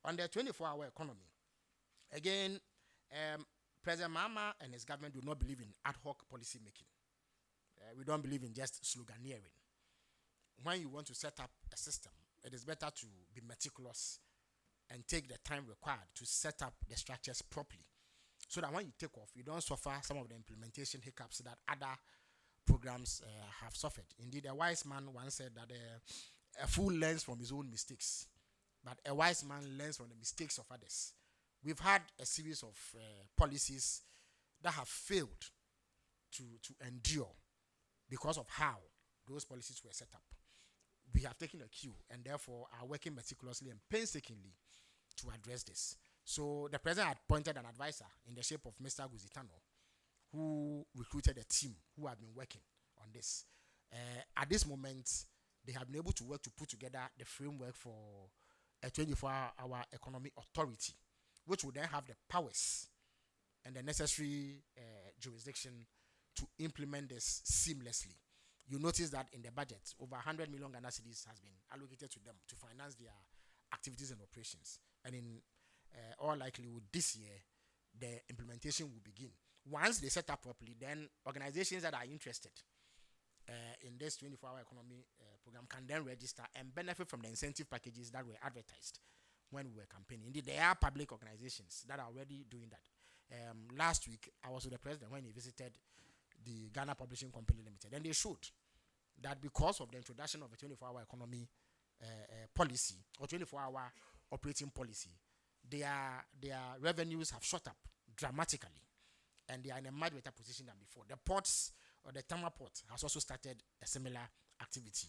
On the 24-hour economy, again, President Mahama and his government do not believe in ad hoc policy making. We don't believe in just sloganeering. When you want to set up a system, it is better to be meticulous and take the time required to set up the structures properly, so that when you take off, you don't suffer some of the implementation hiccups that other programs have suffered. Indeed, a wise man once said that a fool learns from his own mistakes, but a wise man learns from the mistakes of others. We've had a series of policies that have failed to endure because of how those policies were set up. We have taken a cue and therefore are working meticulously and painstakingly to address this. So the president had appointed an advisor in the shape of Mr. Guzitano, who recruited a team who have been working on this. At this moment, they have been able to work to put together the framework for a 24-hour economy authority, which will then have the powers and the necessary jurisdiction to implement this seamlessly. You notice that in the budget, over 100 million Ghana cedis has been allocated to them to finance their activities and operations. And in all likelihood, this year, the implementation will begin. Once they set up properly, then organizations that are interested in this 24-hour economy program can then register and benefit from the incentive packages that were advertised when we were campaigning. Indeed, there are public organizations that are already doing that. Last week, I was with the president when he visited the Ghana Publishing Company Limited, and they showed that because of the introduction of a 24-hour economy policy or 24-hour operating policy, their revenues have shot up dramatically, and they are in a much better position than before. The ports, or the Tama port, has also started a similar activity,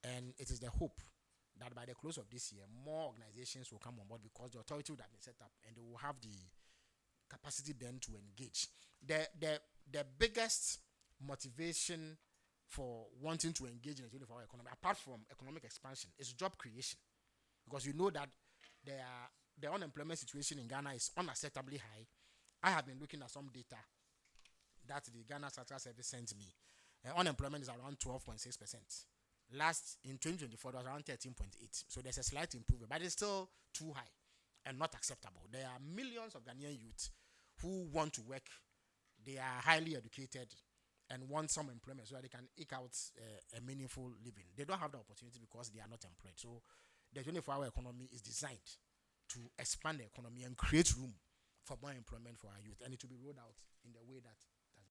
and it is the hope that by the close of this year, more organizations will come on board because the authority would have been set up and they will have the capacity then to engage. The biggest motivation for wanting to engage in a 24-hour economy, apart from economic expansion, is job creation. Because you know that the unemployment situation in Ghana is unacceptably high. I have been looking at some data that the Ghana Central Service sent me. Unemployment is around 12.6%. Last, in 2024, it was around 13.8%. So there's a slight improvement, but it's still too high and not acceptable. There are millions of Ghanaian youth who want to work. They are highly educated and want some employment so that they can eke out a meaningful living. They don't have the opportunity because they are not employed. So the 24-hour economy is designed to expand the economy and create room for more employment for our youth, and it will be rolled out in the way that